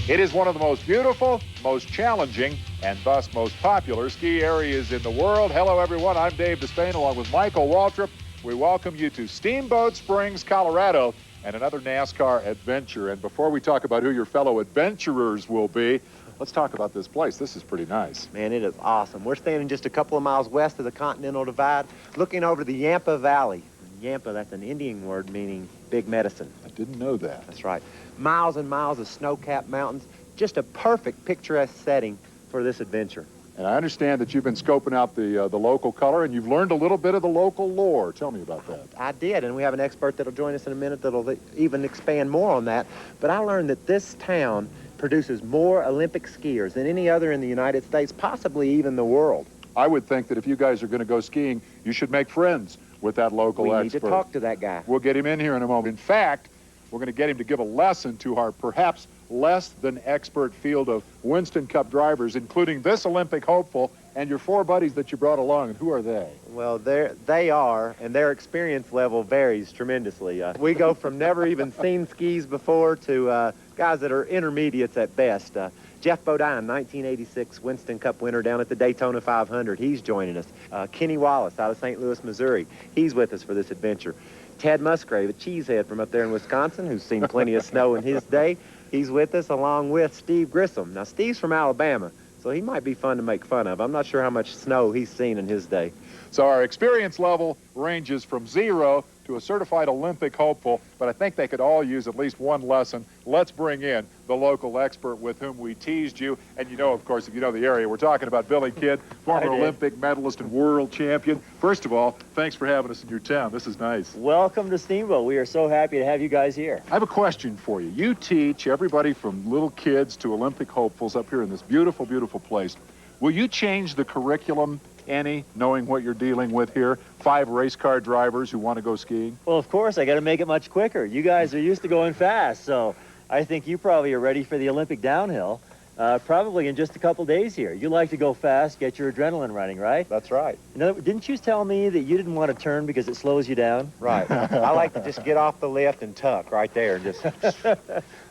It is one of the most beautiful, most challenging, and thus most popular ski areas in the world. Hello, everyone. I'm Dave Despain, along with Michael Waltrip. We welcome you to Steamboat Springs, Colorado, and another NASCAR adventure. And before we talk about who your fellow adventurers will be, let's talk about this place. This is pretty nice. Man, it is awesome. We're standing just a couple of miles west of the Continental Divide, looking over the Yampa Valley. Yampa, that's an Indian word meaning big medicine. I didn't know that. That's right. Miles and miles of snow-capped mountains. Just a perfect picturesque setting for this adventure. And I understand that you've been scoping out the local color, and you've learned a little bit of the local lore. Tell me about that. I did, and we have an expert that'll join us in a minute that'll even expand more on that. But I learned that this town produces more Olympic skiers than any other in the United States, possibly even the world. I would think that if you guys are going to go skiing, you should make friends with that local expert. We need to talk to that guy. We'll get him in here in a moment. In fact, we're going to get him to give a lesson to our perhaps less than expert field of Winston Cup drivers, including this Olympic hopeful and your four buddies that you brought along. And who are they? Well, they are, and their experience level varies tremendously. We go from never even seen skis before to guys that are intermediates at best. Jeff Bodine, 1986 Winston Cup winner down at the Daytona 500. He's joining us. Kenny Wallace out of St. Louis, Missouri. He's with us for this adventure. Ted Musgrave, a cheesehead from up there in Wisconsin, who's seen plenty of snow in his day. He's with us, along with Steve Grissom. Now, Steve's from Alabama, so he might be fun to make fun of. I'm not sure how much snow he's seen in his day. So our experience level ranges from 0 to a certified Olympic hopeful, but I think they could all use at least one lesson. Let's bring in the local expert with whom we teased you. And you know, of course, if you know the area, we're talking about Billy Kidd, former Olympic medalist and world champion. First of all, thanks for having us in your town. This is nice. Welcome to Steamboat. We are so happy to have you guys here. I have a question for you. You teach everybody from little kids to Olympic hopefuls up here in this beautiful, beautiful place. Will you change the curriculum any, knowing what you're dealing with here? 5 race car drivers who want to go skiing? Well, of course, I got to make it much quicker. You guys are used to going fast, so I think you probably are ready for the Olympic downhill, probably in just a couple days here. You like to go fast, get your adrenaline running, right? That's right. Didn't you tell me that you didn't want to turn because it slows you down? Right. I like to just get off the lift and tuck right there and just...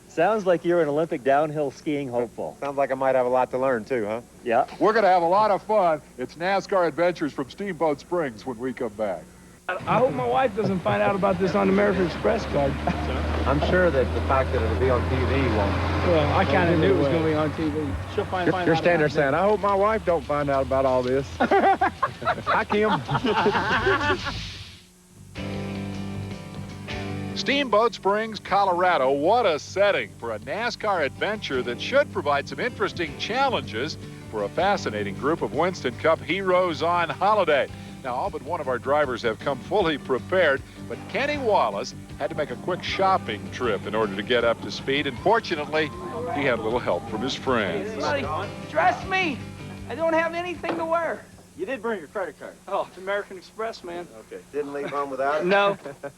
Sounds like you're an Olympic downhill skiing hopeful. Sounds like I might have a lot to learn, too, huh? Yeah. We're going to have a lot of fun. It's NASCAR Adventures from Steamboat Springs when we come back. I hope my wife doesn't find out about this on the American Express card. I'm sure that the fact that it'll be on TV won't... Well, I kind of knew it was going to be on TV. She'll find out. You're standing there saying, I hope my wife don't find out about all this. Hi, Kim. Steamboat Springs, Colorado. What a setting for a NASCAR adventure that should provide some interesting challenges for a fascinating group of Winston Cup heroes on holiday. Now, all but one of our drivers have come fully prepared, but Kenny Wallace had to make a quick shopping trip in order to get up to speed, and fortunately, he had a little help from his friends. Somebody dress me. I don't have anything to wear. You did bring your credit card. Oh, it's American Express, man. Okay. Didn't leave home without it? No.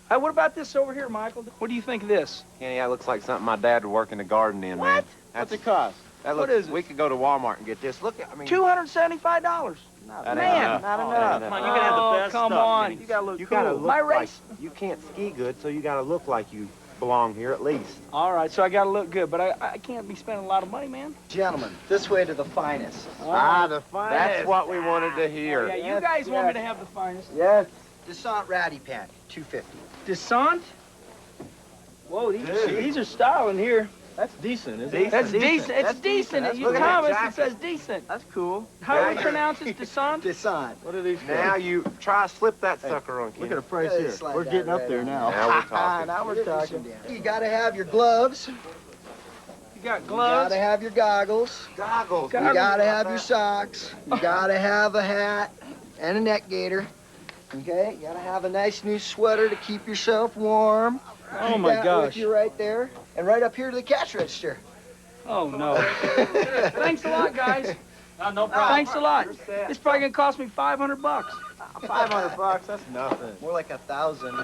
Hey, what about this over here, Michael? What do you think of this? Kenny, that looks like something my dad would work in the garden in, man. What? What's it cost? What is it? We could go to Walmart and get this. Look, I mean... $275. That ain't Man, enough. not Oh, enough. that ain't Come on, you can have the best come stuff, on. Kenny. You gotta look You cool. gotta look My like... race? You can't ski good, so you gotta look like you belong here at least. All right, so I gotta look good, but I can't be spending a lot of money, man. Gentlemen, this way to the finest. The finest. That's what we wanted to hear. Yeah, you guys want me to have the finest. Yes. Descent ratty pant, $250. Descent? Whoa, these are styling here. That's decent, isn't it? That's decent. It's That's decent. decent. You Look at that promise it jacket. says decent. That's cool. How do we pronounce it? Descent? Descent. What are these Now you try to slip that sucker on, Kenny. Look at the price Yeah, here. slide We're that getting up right there on. now. Now we're talking. Now we're talking. You gotta have your gloves. You got You gloves? gotta have your goggles. Goggles. You gotta have your socks. You gotta have a hat and a neck gaiter. Okay? You gotta have a nice new sweater to keep yourself warm. Oh Keep my that gosh. with you right there. And right up here to the cash register. Oh no. Thanks a lot, guys. No Thanks a lot. It's probably gonna cost me $500. $500, that's nothing. More like 1,000.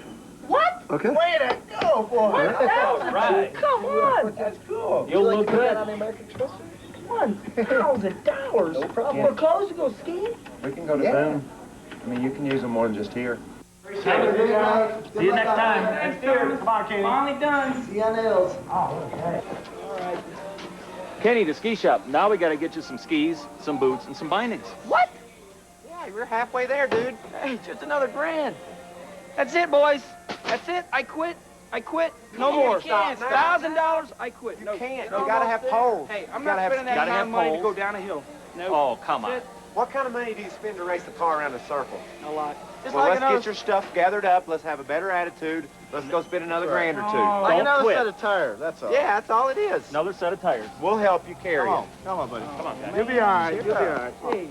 What? Okay. Way to go, boy. Right. Come on. That's cool. You'll look put that good. on the American Express? $1,000. No problem. For clothes to go skiing? We can go to Yeah. them. I mean, you can use them more than just here. See you next time. Thanks, dear. Come on, Kenny. Finally done. See you on nails. All right. Kenny, the ski shop. Now we got to get you some skis, some boots, and some bindings. What? Yeah, we're halfway there, dude. Hey, just another grand. That's it, boys. That's it. I quit. I quit. No more. Stop now. $1,000. I quit. You No, can't. no You gotta more. have poles. Hey, I'm You not gotta have spending that skis. kind of money to go down a hill. No. Oh, come on. That's it. What kind of money do you spend to race the car around a circle? A lot. Just Well, like let's another... get your stuff gathered up. Let's have a better attitude. Let's go spend another grand or two. Oh. Like Don't another quit. set of tires, that's all. Yeah, that's all it is. Another set of tires. We'll help you carry it. Come on, buddy. Come on, guys. You'll be all right. You'll be all right. Hey.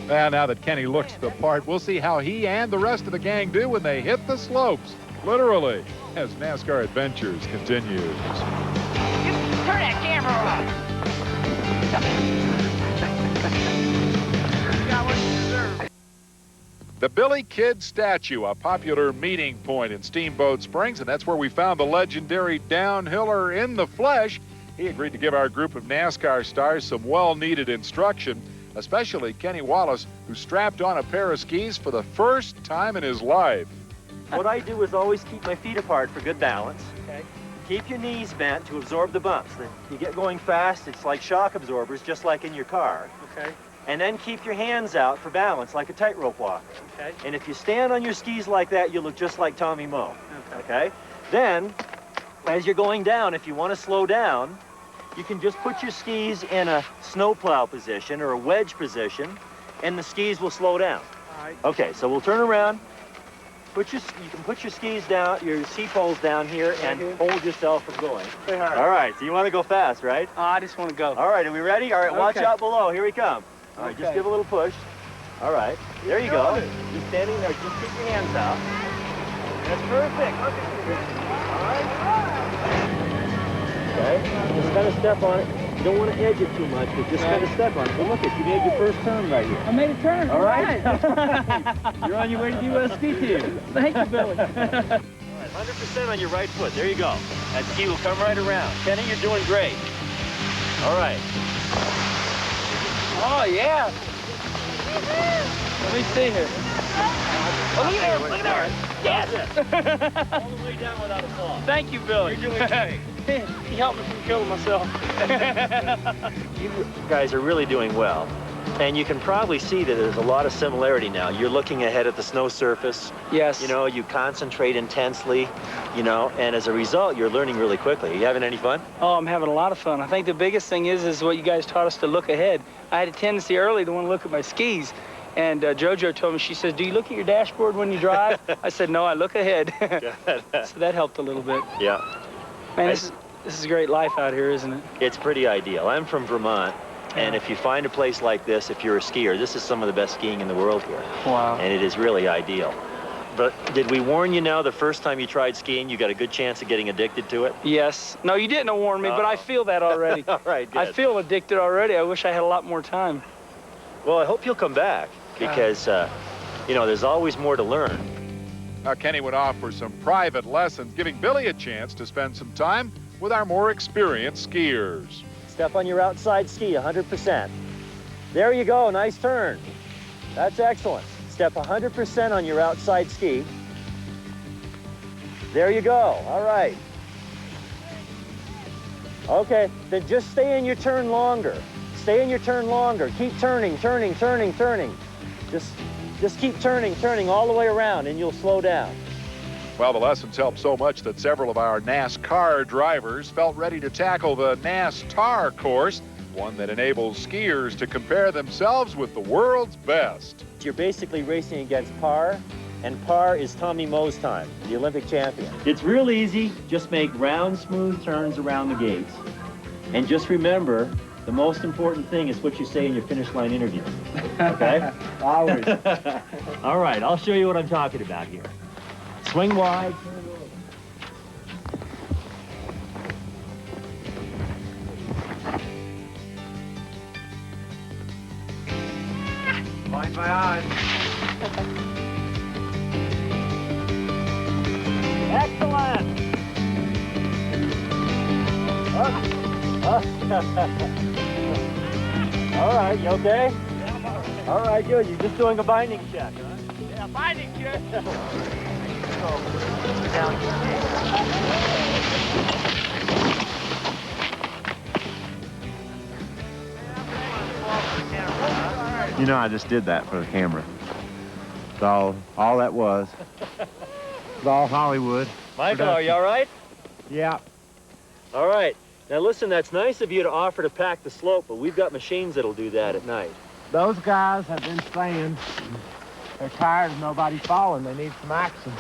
And now that Kenny looks the part, we'll see how he and the rest of the gang do when they hit the slopes, literally, as NASCAR Adventures continues. Turn that camera off. You got what you deserve. The Billy Kid statue, a popular meeting point in Steamboat Springs, and that's where we found the legendary downhiller in the flesh. He agreed to give our group of NASCAR stars some well-needed instruction, especially Kenny Wallace, who strapped on a pair of skis for the first time in his life. What I do is always keep my feet apart for good balance. Okay. Keep your knees bent to absorb the bumps. You get going fast, it's like shock absorbers, just like in your car. Okay. And then keep your hands out for balance, like a tightrope walker. Okay. And if you stand on your skis like that, you look just like Tommy Moe. Okay? Then, as you're going down, if you want to slow down, you can just put your skis in a snowplow position or a wedge position, and the skis will slow down. All right. Okay, so we'll turn around. You can put your skis down, your ski poles down here, and hold yourself from going. All right, so you want to go fast, right? I just want to go. All right, are we ready? All right, watch Okay. out below. Here we come. All right, just Okay. give a little push. All right, there you go. Just standing there, just keep your hands out. That's perfect. All right. Okay, just kind of step on it. You don't want to edge it too much, but just kind of step on it. Well, look, you made your first turn right here. I made a turn. All right. You're on your way to the U.S. ski team. Thank you, Billy. All right, 100% on your right foot. There you go. That ski will come right around. Kenny, you're doing great. All right. Oh, yeah. Let me see here. Oh, look at there. Look at there. Yes. All the way down without a fall. Thank you, Billy. You're doing great. He helped me from killing myself. You guys are really doing well. And you can probably see that there's a lot of similarity now. You're looking ahead at the snow surface. Yes. You know, you concentrate intensely, you know, and as a result, you're learning really quickly. Are you having any fun? Oh, I'm having a lot of fun. I think the biggest thing is what you guys taught us to look ahead. I had a tendency early to want to look at my skis. And JoJo told me, she says, do you look at your dashboard when you drive? I said, no, I look ahead. So that helped a little bit. Yeah. Man, this is a great life out here, isn't it? It's pretty ideal. I'm from Vermont, and if you find a place like this, if you're a skier, this is some of the best skiing in the world here. Wow. And it is really ideal. But did we warn you now the first time you tried skiing, you got a good chance of getting addicted to it? Yes. No, you didn't warn me, but I feel that already. All right, good. I feel addicted already. I wish I had a lot more time. Well, I hope you'll come back because, you know, there's always more to learn. Now, Kenny went off for some private lessons, giving Billy a chance to spend some time with our more experienced skiers. Step on your outside ski 100%. There you go, nice turn. That's excellent. Step 100% on your outside ski. There you go, all right. Okay, then just stay in your turn longer. Stay in your turn longer. Keep turning, turning, turning, turning. Just keep turning, turning all the way around and you'll slow down. Well, the lessons helped so much that several of our NASCAR drivers felt ready to tackle the NASTAR course, one that enables skiers to compare themselves with the world's best. You're basically racing against par, and par is Tommy Moe's time, the Olympic champion. It's real easy. Just make round, smooth turns around the gates. And just remember, the most important thing is what you say in your finish line interview. Okay? Always. All right, I'll show you what I'm talking about here. Swing wide. Mind my eyes. Excellent. All right, you okay? All right, good. You're just doing a binding check, huh? Yeah, binding check. You know, I just did that for the camera. It's all that was. It's all Hollywood. Michael, are you all right? Yeah. All right. Now listen, that's nice of you to offer to pack the slope, but we've got machines that'll do that at night. Those guys have been saying they're tired of nobody falling. They need some action.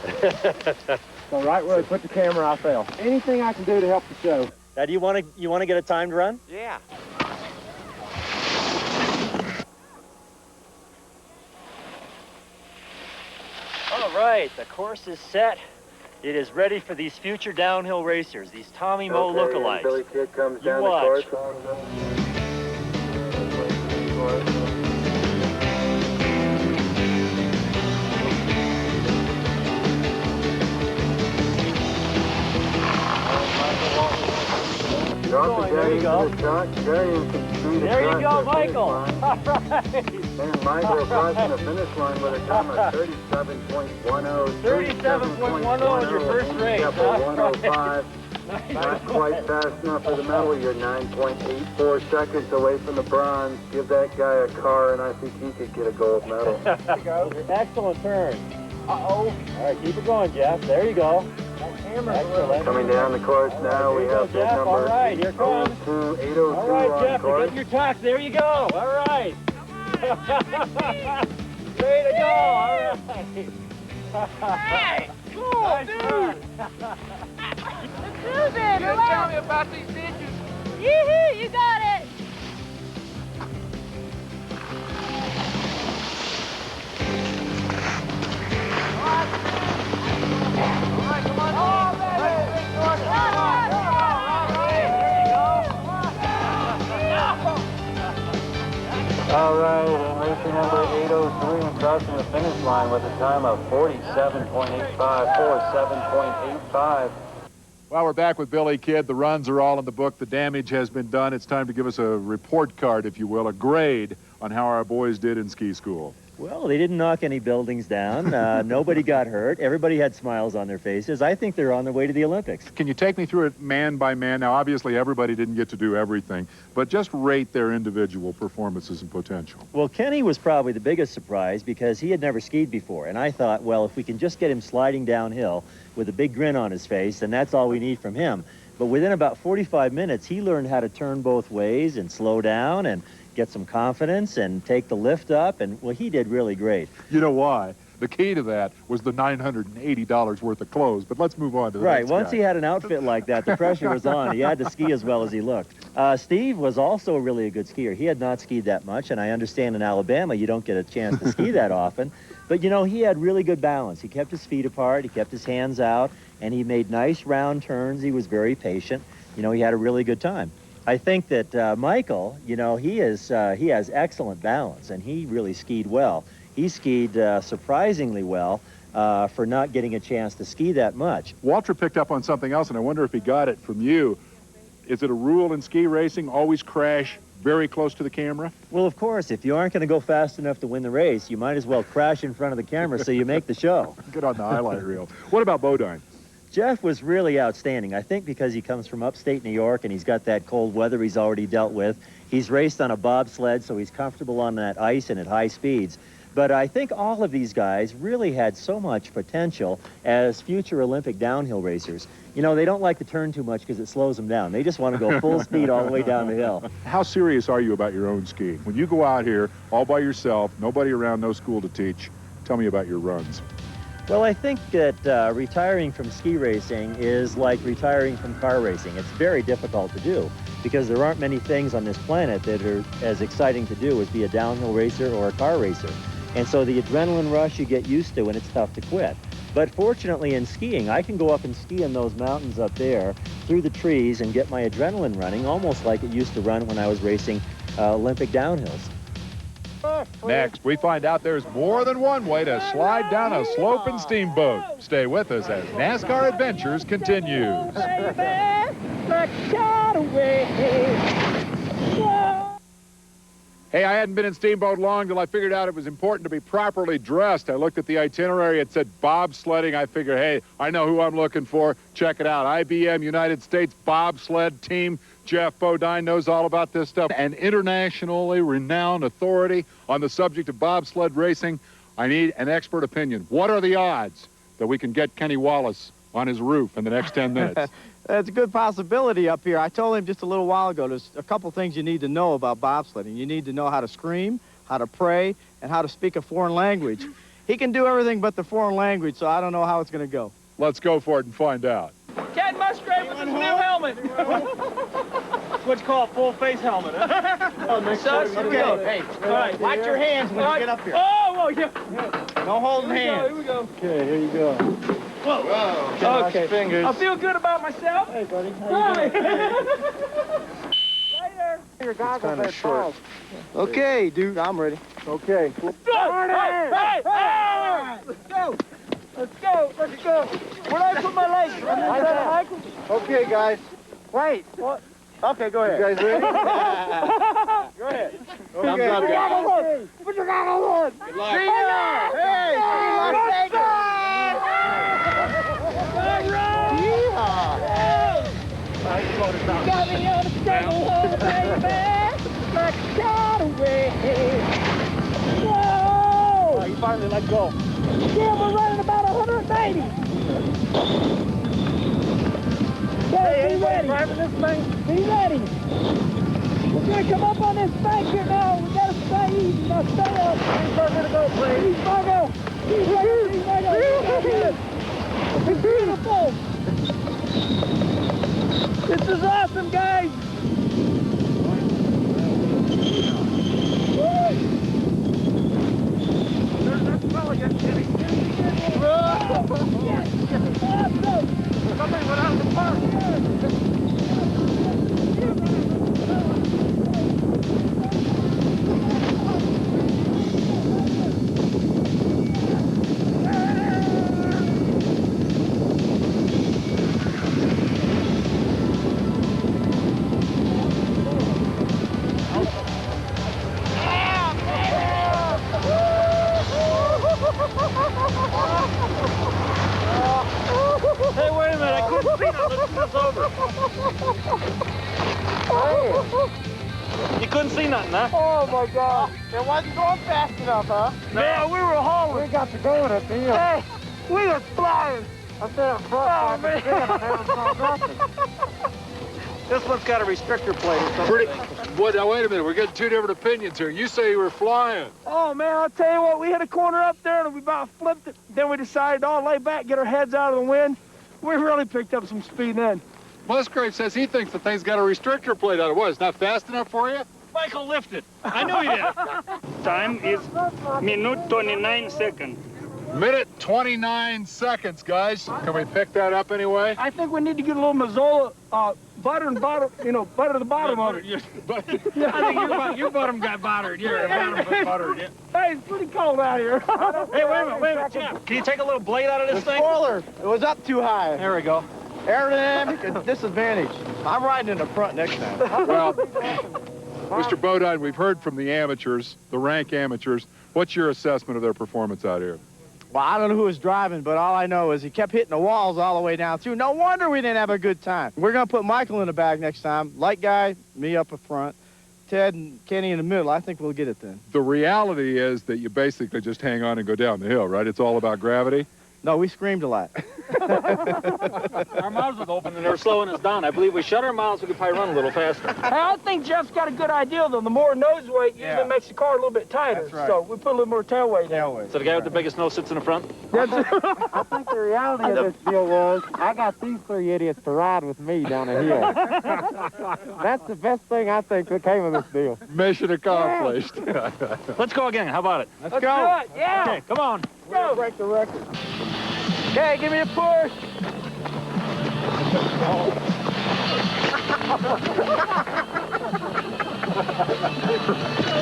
So right where they put the camera, I fell. Anything I can do to help the show. Now, do you want to get a timed run? Yeah. All right, the course is set. It is ready for these future downhill racers, these Tommy Moe lookalikes. Billy Kid comes You down watch. the course. There you go. There you go, Michael. All right. And Michael crossing the finish line with a time of 37.10. 37.10 in your first race. Step of 105. Not quite fast enough for the medal. You're 9.84 seconds away from the bronze. Give that guy a car, and I think he could get a gold medal. Excellent turn. Uh-oh. All right, keep it going, Jeff. There you go. Excellent. Coming down the course now, we have the Jeff. number All right, here comes. 802 All right, on Jeff, course. you got your tuck. There you go. All right. Way to go. All right. Hey, cool, Nice dude. run. Susan, tell me about these ditches. Yoo-hoo, you got it. All right, and racing number 803 crossing the finish line with a time of 47.85, 47.85. Well, we're back with Billy Kidd. The runs are all in the book. The damage has been done. It's time to give us a report card, if you will, a grade on how our boys did in ski school. Well, they didn't knock any buildings down. Nobody got hurt. Everybody had smiles on their faces. I think they're on their way to the Olympics. Can you take me through it man by man? Now, obviously, everybody didn't get to do everything, but just rate their individual performances and potential. Well, Kenny was probably the biggest surprise because he had never skied before. And I thought, well, if we can just get him sliding downhill with a big grin on his face, then that's all we need from him. But within about 45 minutes, he learned how to turn both ways and slow down and get some confidence and take the lift up. And, well, he did really great. You know why? The key to that was the $980 worth of clothes. But let's move on to the Right. next Once guy. he had an outfit like that, the pressure was on. He had to ski as well as he looked. Steve was also really a good skier. He had not skied that much, and I understand in Alabama you don't get a chance to ski that often. But, you know, he had really good balance. He kept his feet apart, he kept his hands out, and he made nice round turns. He was very patient. You know, he had a really good time. I think that Michael, you know, he has excellent balance, and he really skied well. He skied surprisingly well for not getting a chance to ski that much. Walter picked up on something else, and I wonder if he got it from you. Is it a rule in ski racing, always crash very close to the camera? Well, of course, if you aren't going to go fast enough to win the race, you might as well crash in front of the camera so you make the show. Get on the highlight reel. What about Bodine? Jeff was really outstanding, I think because he comes from upstate New York and he's got that cold weather he's already dealt with. He's raced on a bobsled, so he's comfortable on that ice and at high speeds. But I think all of these guys really had so much potential as future Olympic downhill racers. You know, they don't like to turn too much because it slows them down. They just want to go full speed all the way down the hill. How serious are you about your own skiing? When you go out here all by yourself, nobody around, no school to teach, tell me about your runs. Well, I think that retiring from ski racing is like retiring from car racing. It's very difficult to do because there aren't many things on this planet that are as exciting to do as be a downhill racer or a car racer. And so the adrenaline rush you get used to and it's tough to quit. But fortunately in skiing, I can go up and ski in those mountains up there through the trees and get my adrenaline running almost like it used to run when I was racing Olympic downhills. Next, we find out there's more than one way to slide down a slope in Steamboat. Stay with us as NASCAR Adventures continues. Hey, I hadn't been in Steamboat long till I figured out it was important to be properly dressed. I looked at the itinerary. It said bobsledding. I figured, hey, I know who I'm looking for. Check it out. IBM United States Bobsled Team Jeff Bodine knows all about this stuff. An internationally renowned authority on the subject of bobsled racing. I need an expert opinion. What are the odds that we can get Kenny Wallace on his roof in the next 10 minutes? That's a good possibility up here. I told him just a little while ago, there's a couple things you need to know about bobsledding. You need to know how to scream, how to pray, and how to speak a foreign language. He can do everything but the foreign language, so I don't know how it's going to go. Let's go for it and find out. Ted Musgrave with his new helmet. What's called a full face helmet, huh? Okay, hey, all right, watch your hands when you get up here. Oh, yeah. No holding hands. Here we go. Okay, here you go. Whoa. Okay. Fingers. I feel good about myself. Hey, buddy. Later. Your goggles are short. Okay, dude, I'm ready. Okay. Hey, hey, hey! Let's go. Let's go. Let's go. Where do I put my legs? Right there, Michael. Okay, guys. Wait. What? Okay, go ahead. You guys ready? Go ahead. Thumbs up, guys. Put your goggles on. Good luck. See ya. Hey, Las Vegas. Got me on the double hole, baby. Like a shot away. Whoa! He finally let go. Yeah, we're running about 190. Hey, be ready. Driving this thing? Be ready. We're going to come up on this bank here now. We got to stay easy. Now stay up. He's going to go, please. He's Fargo. He's Fargo. It's beautiful. This is awesome, guys. There's that fella again, Kenny. Somebody went out of the park. Hey, wait a minute. I couldn't see that. Let's do this over. You couldn't see nothing, huh? Oh, my God. It wasn't going fast enough, huh? Man, we were hauling. We got to going at the end. Hey, we were flying. I said I'm front. Oh, man. I never saw nothing. This one's got a restrictor plate or something. Wait a minute. We're getting two different opinions here. You say you were flying. Oh, man, I'll tell you what. We hit a corner up there, and we about flipped it. Then we decided to all lay back, get our heads out of the wind. We really picked up some speed then. Musgrave says he thinks the thing's got a restrictor plate on it. What, it's not fast enough for you? Michael lifted. I knew he did. Time is minute 29 seconds. Minute 29 seconds, guys. Can we pick that up anyway? I think we need to get a little Mazzola butter and bottom, butter the bottom of it. I think your bottom got buttered. Your bottom got buttered. Yeah. Hey, it's pretty cold out here. Hey, wait a minute, Jeff. Can you take a little blade out of this thing? Spoiler. It was up too high. There we go. Aerodynamic disadvantage. I'm riding in the front next time. Well, Mr. Bodine, we've heard from the amateurs, the rank amateurs. What's your assessment of their performance out here? Well, I don't know who was driving, but all I know is he kept hitting the walls all the way down through. No wonder we didn't have a good time. We're going to put Michael in the bag next time. Light guy, me up in front, Ted and Kenny in the middle. I think we'll get it then. The reality is that you basically just hang on and go down the hill, right? It's all about gravity. No, we screamed a lot. Our mouths was open and they were slowing us down. I believe we shut our mouths, we could probably run a little faster. Hey, I think Jeff's got a good idea, though. The more nose weight usually makes the car a little bit tighter. That's right. So we put a little more tail weight in. So the guy with the biggest nose sits in the front? I think the reality of this deal was I got these three idiots to ride with me down the hill. That's the best thing I think that came of this deal. Mission accomplished. Let's go again. How about it? Let's go. Do it. Yeah. Okay, come on. Go. Break the record. Okay, give me a push.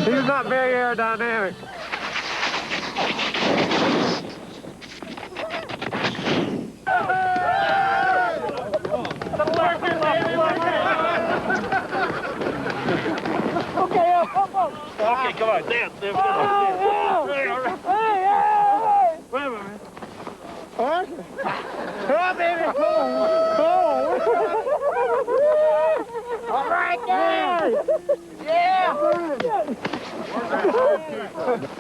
He's not very aerodynamic. Okay, up. Okay, come on. Dance. Hey, hey. Wait a minute. Huh? Come on, baby. Come on. All right, guys. Yeah.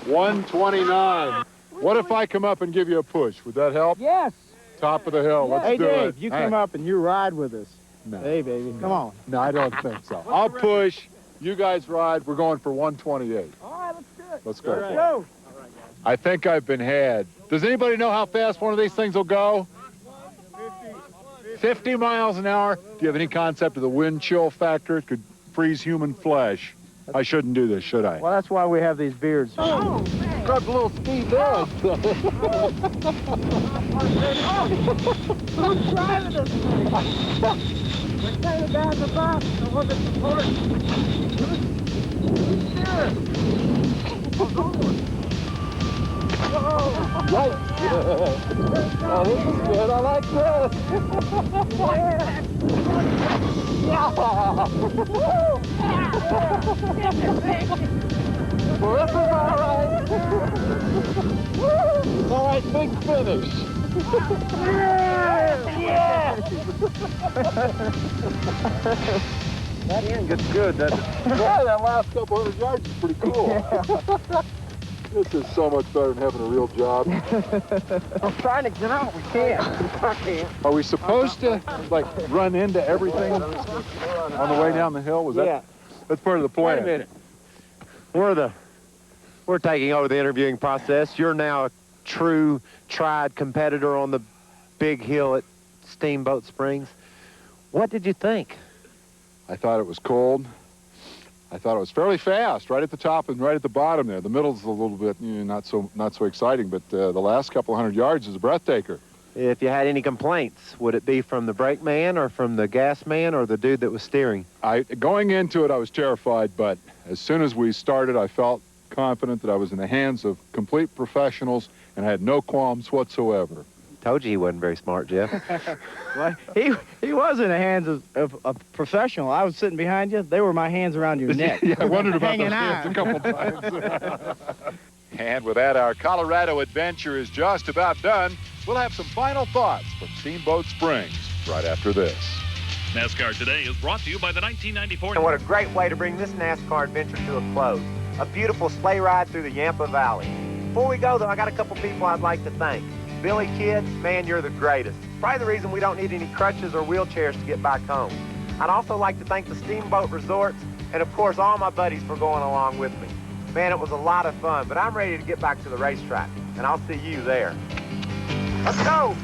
129. What if I come up and give you a push? Would that help? Yes. Top of the hill. Let's Hey, do Dave, it. you come up and you ride with us. No. Hey, baby, come on. No, I don't think so. I'll push. You guys ride. We're going for 128. All right, let's do it. Let's go. All right. Go. I think I've been had. Does anybody know how fast one of these things will go? 50 miles an hour. Do you have any concept of the wind chill factor? It could freeze human flesh. I shouldn't do this, should I? Well, that's why we have these beards. Oh, Grab a little speed there. who's driving this thing? We're standing down the box. I want to support. Who's steering? Oh, this is good. I like this. Well, this is all right. All right, big finish. That end gets good, doesn't it? Yeah, that last couple hundred yards is pretty cool. This is so much better than having a real job. I'm trying to get out. We can't. I can't. Are we supposed to, like, run into everything on the way down the hill? Was that? That's part of the plan. Wait a minute. We're taking over the interviewing process. You're now a true, tried competitor on the big hill at Steamboat Springs. What did you think? I thought it was cold. I thought it was fairly fast, right at the top and right at the bottom there. The middle's a little bit, not so exciting, but the last couple hundred yards is a breathtaker. If you had any complaints, would it be from the brake man or from the gas man or the dude that was steering? Going into it, I was terrified, but as soon as we started, I felt confident that I was in the hands of complete professionals and I had no qualms whatsoever. Told you he wasn't very smart, Jeff. Well, he was in the hands of a professional. I was sitting behind you. They were my hands around your neck. Yeah, I wondered about those Hanging hands on. a couple times. And with that, our Colorado adventure is just about done. We'll have some final thoughts from Steamboat Springs right after this. NASCAR Today is brought to you by the 1994... And what a great way to bring this NASCAR adventure to a close. A beautiful sleigh ride through the Yampa Valley. Before we go, though, I got a couple people I'd like to thank. Billy Kidd, man, you're the greatest. Probably the reason we don't need any crutches or wheelchairs to get back home. I'd also like to thank the Steamboat Resorts and, of course, all my buddies for going along with me. Man, it was a lot of fun, but I'm ready to get back to the racetrack, and I'll see you there. Let's go!